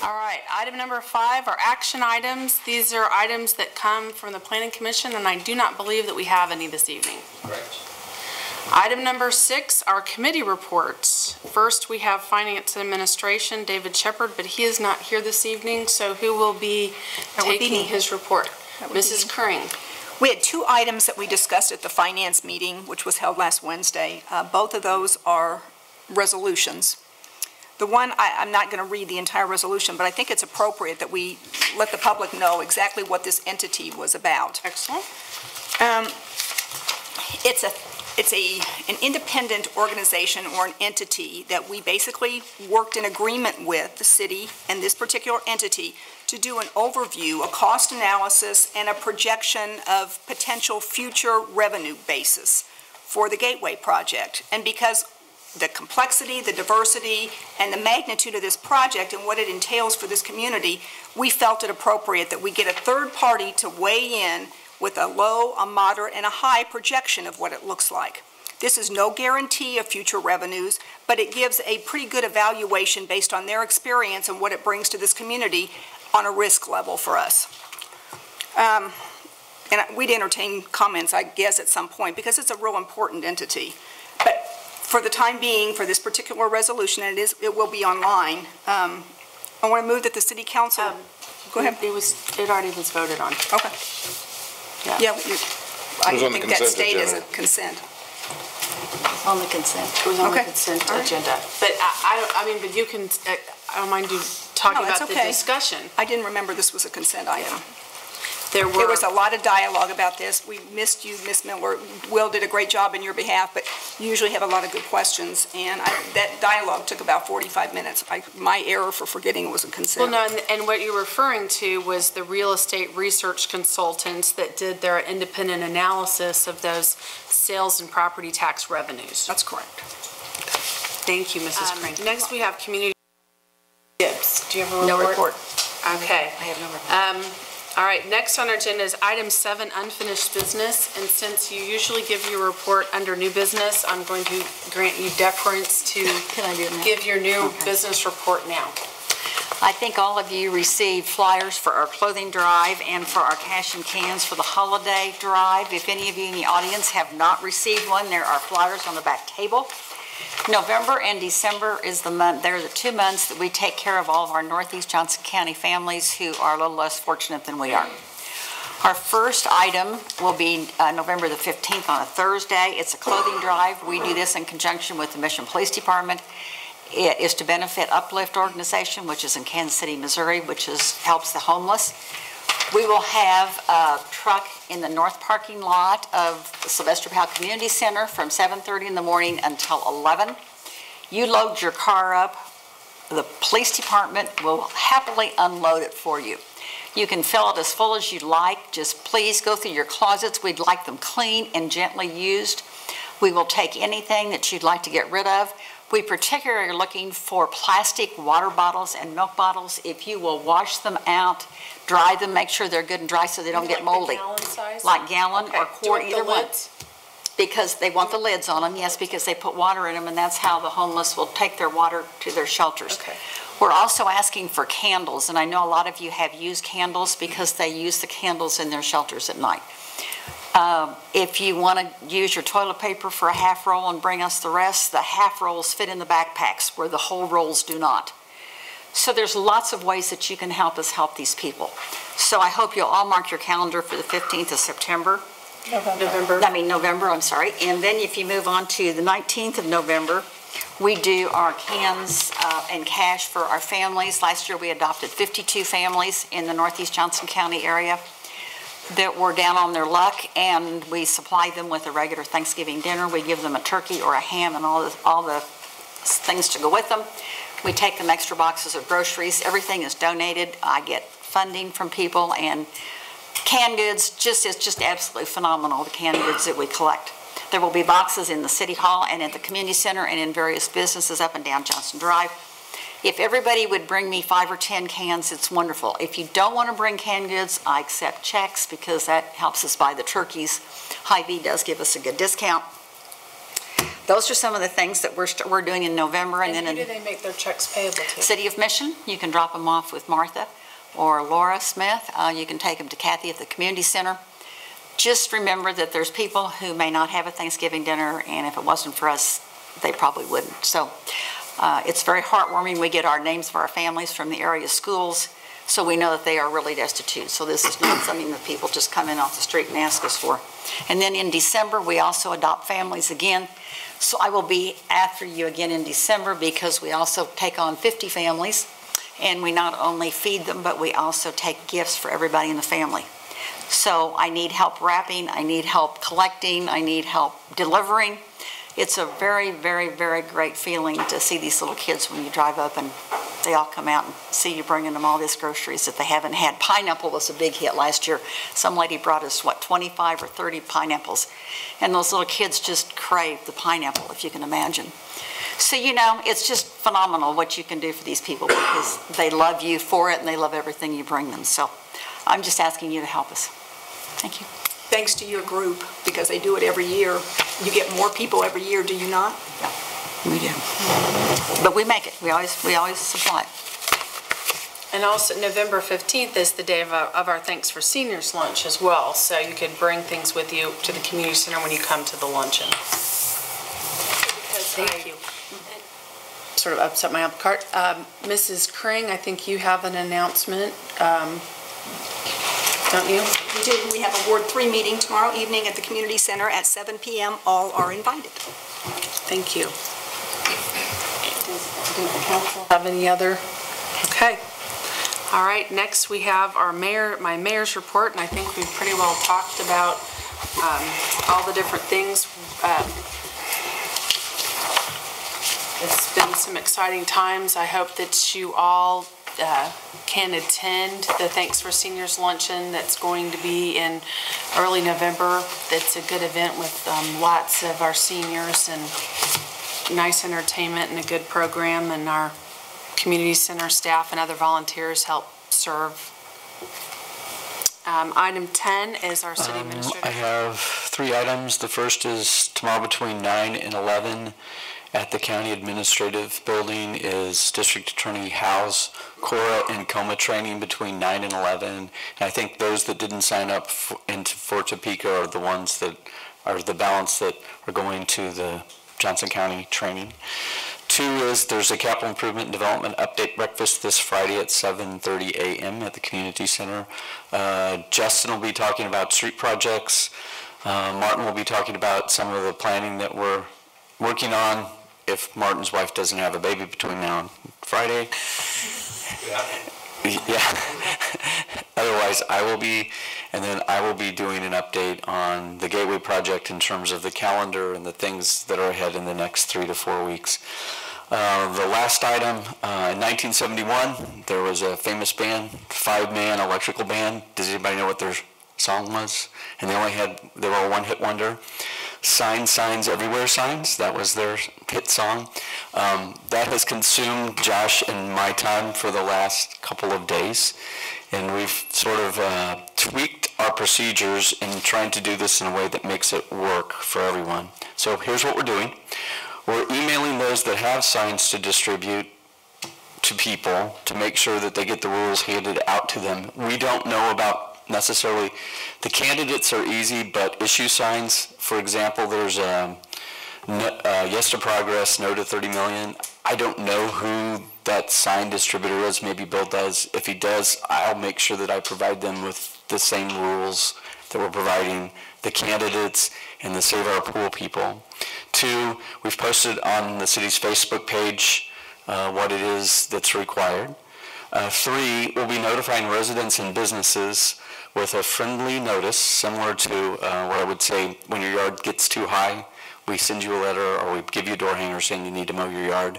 All right, item number 5 are action items. These are items that come from the Planning Commission, and I do not believe that we have any this evening. Correct. Item number 6 are committee reports. First, we have Finance and Administration, David Shepard, but he is not here this evening, so who will be taking his report? Mrs. Kring. We had 2 items that we discussed at the finance meeting, which was held last Wednesday. Both of those are resolutions. The one, I'm not going to read the entire resolution, but I think it's appropriate that we let the public know exactly what this entity was about. Excellent. It's an independent organization or an entity that we basically worked in agreement with the city and this particular entity to do an overview, a cost analysis, and a projection of potential future revenue basis for the Gateway project. And because the complexity, the diversity, and the magnitude of this project and what it entails for this community, we felt it appropriate that we get a third party to weigh in with a low, a moderate, and a high projection of what it looks like. This is no guarantee of future revenues, but it gives a pretty good evaluation based on their experience and what it brings to this community on a risk level for us. And we'd entertain comments, I guess, at some point, because it's a real important entity. But for the time being, for this particular resolution, and it will be online, I want to move that the City Council... go ahead. It already was voted on. Okay. Yeah. I think that stayed as a consent. On the consent. It was on the consent agenda. But but you can, I don't mind you talking about the discussion. I didn't remember this was a consent item. There was a lot of dialogue about this. We missed you, Ms. Miller. Will did a great job in your behalf, but you usually have a lot of good questions, and that dialogue took about 45 minutes. My error for forgetting it was a consent. Well, no, and what you're referring to was the real estate research consultants that did their independent analysis of those sales and property tax revenues. That's correct. Thank you, Mrs. Crank. Next, we have community. Gibbs. Do you have a report? No report. Okay. I have no report. All right, next on our agenda is item 7, unfinished business. And since you usually give your report under new business, I'm going to grant you deference to give your new business report now. I think all of you received flyers for our clothing drive and for our cash and cans for the holiday drive. If any of you in the audience have not received one, there are flyers on the back table. November and December is the month. They're the 2 months that we take care of all of our Northeast Johnson County families who are a little less fortunate than we are. Our first item will be November the 15th on a Thursday. It's a clothing drive. We do this in conjunction with the Mission Police Department. It is to benefit Uplift organization, which is in Kansas City, Missouri, which helps the homeless. We will have a truck in the north parking lot of the Sylvester Powell Community Center from 7:30 in the morning until 11. You load your car up. The police department will happily unload it for you. You can fill it as full as you like. Just please go through your closets. We'd like them clean and gently used. We will take anything that you'd like to get rid of. We particularly are looking for plastic water bottles and milk bottles. If you will wash them out, dry them, make sure they're good and dry so they don't get moldy. Like gallon size? Like gallon or quart, either one. Lids? Because they want the lids on them, yes, because they put water in them, and that's how the homeless will take their water to their shelters. Okay. We're also asking for candles, and I know a lot of you have used candles because they use the candles in their shelters at night. If you want to use your toilet paper for a half roll and bring us the rest, the half rolls fit in the backpacks where the whole rolls do not. So there's lots of ways that you can help us help these people. So I hope you'll all mark your calendar for the 15th of September. November, I'm sorry. And then if you move on to the 19th of November, we do our cans and cash for our families. Last year we adopted 52 families in the Northeast Johnson County area that were down on their luck, and we supply them with a regular Thanksgiving dinner. We give them a turkey or a ham and all the things to go with them. We take them extra boxes of groceries. Everything is donated. I get funding from people, and canned goods, it's just absolutely phenomenal, the canned goods that we collect. There will be boxes in the City Hall and at the Community Center and in various businesses up and down Johnson Drive. If everybody would bring me 5 or 10 cans, it's wonderful. If you don't want to bring canned goods, I accept checks because that helps us buy the turkeys. Hy-Vee does give us a good discount. those are some of the things that we're doing in November. And then who do they make their checks payable to? City of Mission, you can drop them off with Martha or Laura Smith. You can take them to Kathy at the community center. Just remember that there's people who may not have a Thanksgiving dinner, and if it wasn't for us, they probably wouldn't. So it's very heartwarming. We get our names of our families from the area schools, so we know that they are really destitute. So this is not something that people just come in off the street and ask us for. And then in December, we also adopt families again. So I will be after you again in December, because we also take on 50 families, and we not only feed them, but we also take gifts for everybody in the family. So I need help wrapping, I need help collecting, I need help delivering. It's a very, very, very great feeling to see these little kids when you drive up and they all come out and see you bringing them all these groceries that they haven't had. Pineapple was a big hit last year. Some lady brought us, 25 or 30 pineapples. And those little kids just craved the pineapple, if you can imagine. So, it's just phenomenal what you can do for these people, because they love you for it and they love everything you bring them. So I'm just asking you to help us. Thank you. Thanks to your group, because they do it every year. You get more people every year, do you not? We do. But we make it. We always supply it. And also, November 15th is the day of our Thanks for Seniors lunch as well, so you could bring things with you to the community center when you come to the luncheon. Thank you. Sort of upset my apple cart. Mrs. Kring, I think you have an announcement, don't you? We do. We have a Ward 3 meeting tomorrow evening at the community center at 7 p.m. All are invited. Thank you. Do the council have any other? Okay. All right, next we have my mayor's report, and I think we've pretty well talked about all the different things. It's been some exciting times. I hope that you all can attend the Thanks for Seniors luncheon that's going to be in early November. It's a good event with lots of our seniors and nice entertainment and a good program, and our community center staff and other volunteers help serve. Item 10 is our city administrator. I have 3 items. The first is tomorrow between 9 and 11 at the County Administrative Building is District Attorney Howe's Cora and Coma training between 9 and 11. And I think those that didn't sign up for Topeka are the ones that are the balance that are going to the Johnson County training. 2 is there's a capital improvement and development update breakfast this Friday at 7:30 a.m. at the community center. Justin will be talking about street projects. Martin will be talking about some of the planning that we're working on if Martin's wife doesn't have a baby between now and Friday. Yeah. Otherwise, I will be doing an update on the Gateway project in terms of the calendar and the things that are ahead in the next 3 to 4 weeks. The last item, in 1971, there was a famous band, 5-man electrical band. Does anybody know what their song was? And they were a one-hit wonder. Signs, Signs, Everywhere Signs, that was their hit song. That has consumed Josh and my time for the last couple of days, and we've sort of tweaked our procedures in trying to do this in a way that makes it work for everyone. So here's what we're doing. We're emailing those that have signs to distribute to people to make sure that they get the rules handed out to them. We don't know about necessarily, the candidates are easy, but issue signs, for example, there's yes to progress, no to 30 million. I don't know who that sign distributor is. Maybe Bill does. If he does, I'll make sure that I provide them with the same rules that we're providing the candidates and the Save Our Pool people. 2, we've posted on the city's Facebook page what it is that's required. 3, we'll be notifying residents and businesses with a friendly notice, similar to what I would say when your yard gets too high, we send you a letter or we give you a door hanger saying you need to mow your yard.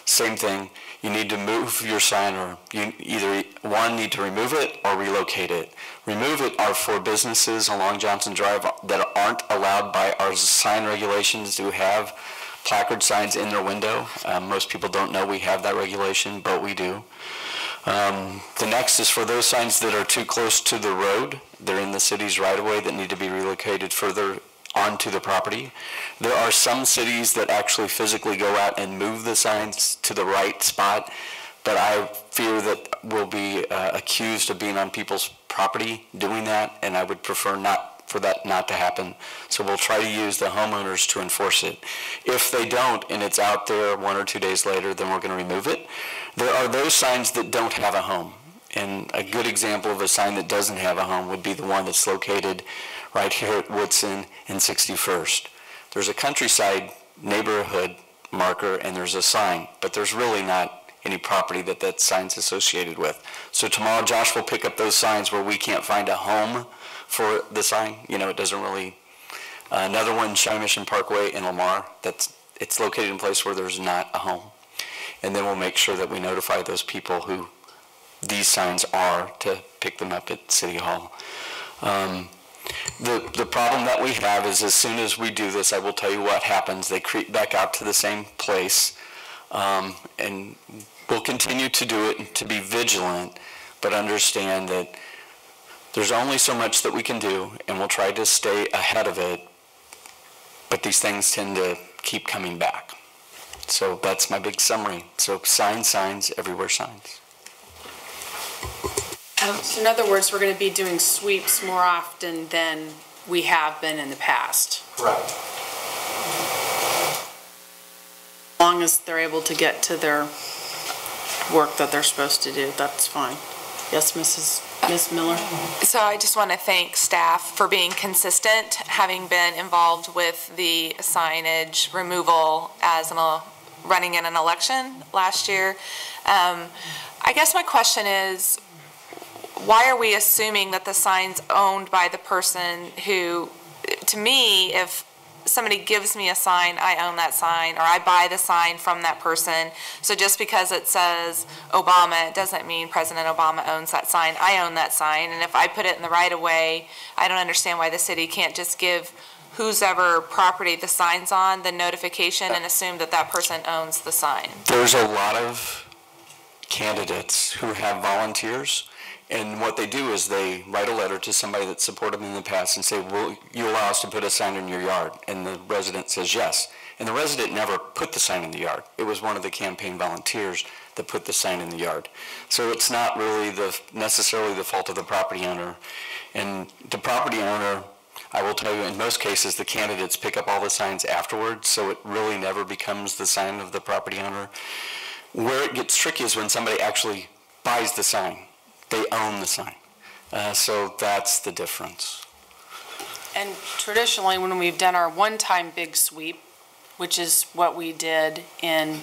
Same thing, you need to move your sign, or you either, one, need to remove it or relocate it. Remove it are for businesses along Johnson Drive that aren't allowed by our sign regulations to have placard signs in their window. Most people don't know we have that regulation, but we do. The next is for those signs that are too close to the road. They're in the city's right-of-way that need to be relocated further onto the property. There are some cities that actually physically go out and move the signs to the right spot, but I fear that we'll be accused of being on people's property doing that, and I would prefer for that not to happen. So we'll try to use the homeowners to enforce it. If they don't, and it's out there 1 or 2 days later, then we're going to remove it. There are those signs that don't have a home. And a good example of a sign that doesn't have a home would be the one that's located right here at Woodson and 61st. There's a countryside neighborhood marker and there's a sign, but there's really not any property that sign's associated with. So tomorrow Josh will pick up those signs where we can't find a home for the sign. You know, it doesn't really. Another one, Shawnee Mission Parkway in Lamar, it's located in a place where there's not a home. And then we'll make sure that we notify those people who these signs are to pick them up at City Hall. The problem that we have is as soon as we do this, I will tell you what happens. They creep back out to the same place, and we'll continue to do it and to be vigilant, but understand that there's only so much that we can do, and we'll try to stay ahead of it, but these things tend to keep coming back. So that's my big summary. So signs, everywhere signs. So in other words, we're going to be doing sweeps more often than we have been in the past. Right. As long as they're able to get to their work that they're supposed to do, that's fine. Yes, Ms. Miller? So I just want to thank staff for being consistent, having been involved with the signage removal as running in an election last year. I guess my question is, why are we assuming that the sign's owned by the person who, to me, if somebody gives me a sign, I own that sign, or I buy the sign from that person. So just because it says Obama, it doesn't mean President Obama owns that sign. I own that sign, and if I put it in the right of way, I don't understand why the city can't just give whose ever property the sign's on the notification and assume that that person owns the sign. There's a lot of candidates who have volunteers, and what they do is they write a letter to somebody that supported them in the past and say, will you allow us to put a sign in your yard? And the resident says yes. And the resident never put the sign in the yard. It was one of the campaign volunteers that put the sign in the yard. So it's not really necessarily the fault of the property owner. And the property owner, I will tell you, in most cases, the candidates pick up all the signs afterwards, so it really never becomes the sign of the property owner. Where it gets tricky is when somebody actually buys the sign. They own the sign. So that's the difference. And traditionally, when we've done our one-time big sweep, which is what we did in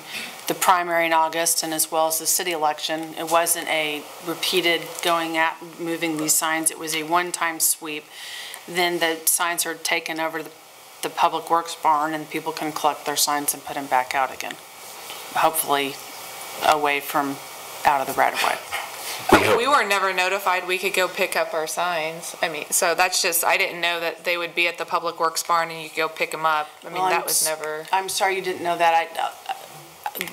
the primary in August and as well as the city election, it wasn't a repeated going out, moving these signs. It was a one-time sweep. Then the signs are taken over to the Public Works barn and people can collect their signs and put them back out again. Hopefully away from out of the right-of-way. We were never notified we could go pick up our signs. I mean, so that's just, I didn't know that they would be at the Public Works barn and you could go pick them up. I mean, Well, that was never. I'm sorry you didn't know that.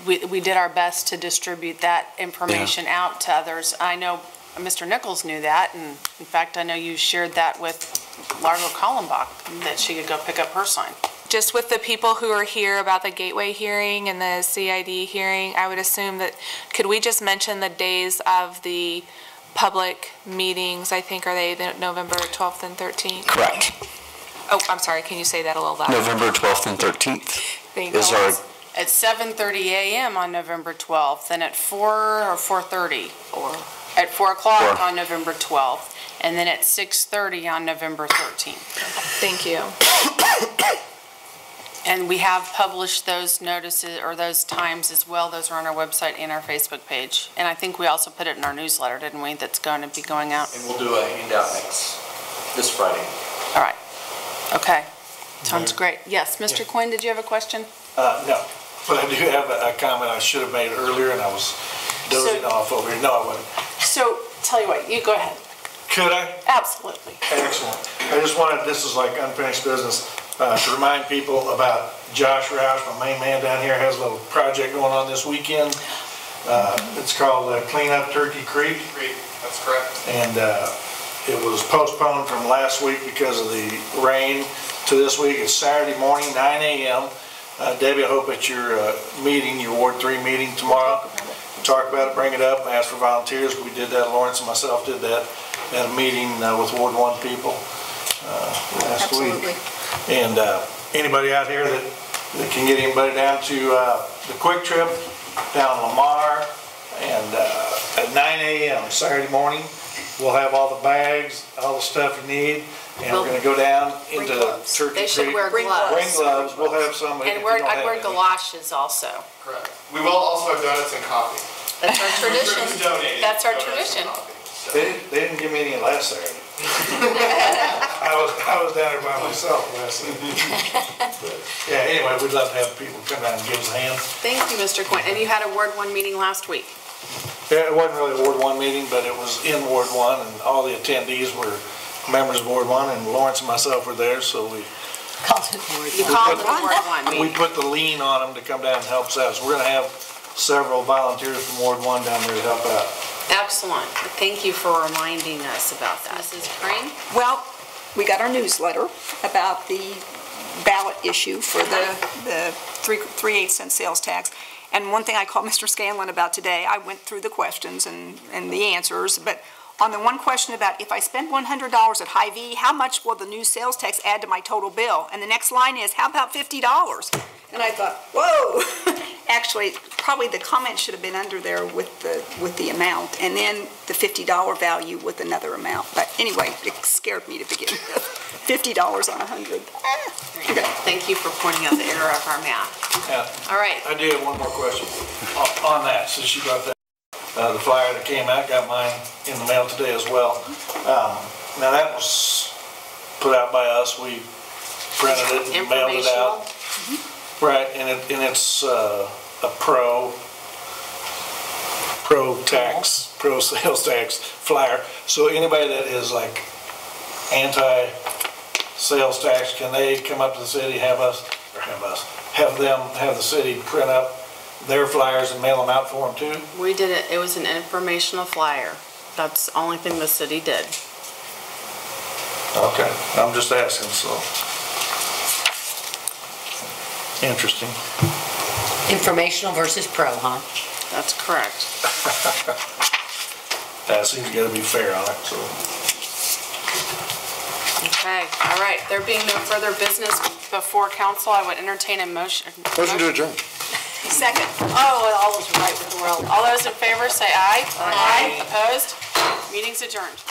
We did our best to distribute that information out to others. I know Mr. Nichols knew that, and in fact, I know you shared that with Largo Kallenbach, that she could go pick up her sign. Just with the people who are here about the Gateway hearing and the CID hearing, I would assume that, could we just mention the days of the public meetings? I think, are they November 12th and 13th? Correct. Oh, I'm sorry, can you say that a little louder? November 12th and 13th Thank you. is our... At 7:30 a.m. on November 12th, and at 4 or 4:30? At 4 o'clock on November 12th, and then at 6:30 on November 13th. Thank you. And we have published those notices, or those times as well. Those are on our website and our Facebook page. And I think we also put it in our newsletter, didn't we, that's going to be going out? And we'll do a handout this Friday. All right. Okay. Sounds great. Yes, Mr. Quinn, did you have a question? No, but I do have a comment I should have made earlier, and I was dozing off over here. No, I wasn't. So, tell you what, you go ahead. Could I? Absolutely. Excellent. I just wanted, this is like unfinished business, to remind people about Josh Roush, my main man down here, has a little project going on this weekend. It's called Clean Up Turkey Creek. That's correct. And it was postponed from last week because of the rain. to this week. It's Saturday morning, 9 a.m. Debbie, I hope at your meeting, your Ward 3 meeting tomorrow, talk about it, bring it up, ask for volunteers. We did that, Lawrence and myself did that at a meeting with Ward 1 people last week. And anybody out here that can get anybody down to the Quick Trip down Lamar, and at 9 a.m. Saturday morning, we'll have all the bags, all the stuff you need, and we're going to go down into Turkey Creek. They should wear gloves. Bring gloves. We'll have some. And I'd wear galoshes also. Correct. We will also have donuts and coffee. That's our tradition. That's our tradition. They didn't give me any last Saturday. I was down there by myself last Saturday. Yeah, anyway, we'd love to have people come down and give us a hand. Thank you, Mr. Quinn. And you had a Ward 1 meeting last week. Yeah, it wasn't really a Ward 1 meeting, but it was in Ward 1, and all the attendees were members of Ward 1, and Lawrence and myself were there, so we... You called it a Ward 1 meeting. We put the lean on them to come down and help us out. So we're going to have several volunteers from Ward 1 down there to help out. Excellent. Thank you for reminding us about that. Mrs. Crane? Well, we got our newsletter about the ballot issue for the 3/8 cent sales tax. And one thing I called Mr. Scanlon about today, I went through the questions and the answers, but on the one question about if I spend $100 at Hy-Vee, how much will the new sales tax add to my total bill? And the next line is, how about $50? And I thought, whoa. Actually, probably the comment should have been under there with the amount, and then the $50 value with another amount. But anyway, it scared me to begin with. $50 on 100. Okay. Thank you for pointing out the error of our math. Yeah. All right. I do have one more question on that, since you brought that. The flyer that came out, got mine in the mail today as well. Now that was put out by us. We printed it and mailed it out. Mm-hmm. Right, and it's a pro sales tax flyer. So anybody that is like anti-sales tax, can they come up to the city, have the city print up their flyers and mail them out for them too? We did it. It was an informational flyer. That's the only thing the city did. Okay, I'm just asking, so. Interesting. Informational versus pro, huh? That's correct. That seems to gotta be fair on it, so. Okay, all right. There being no further business before council, I would entertain a motion. Motion to adjourn. Second. Oh, all is right with the world. All those in favor say aye. Aye. Opposed? Meeting's adjourned.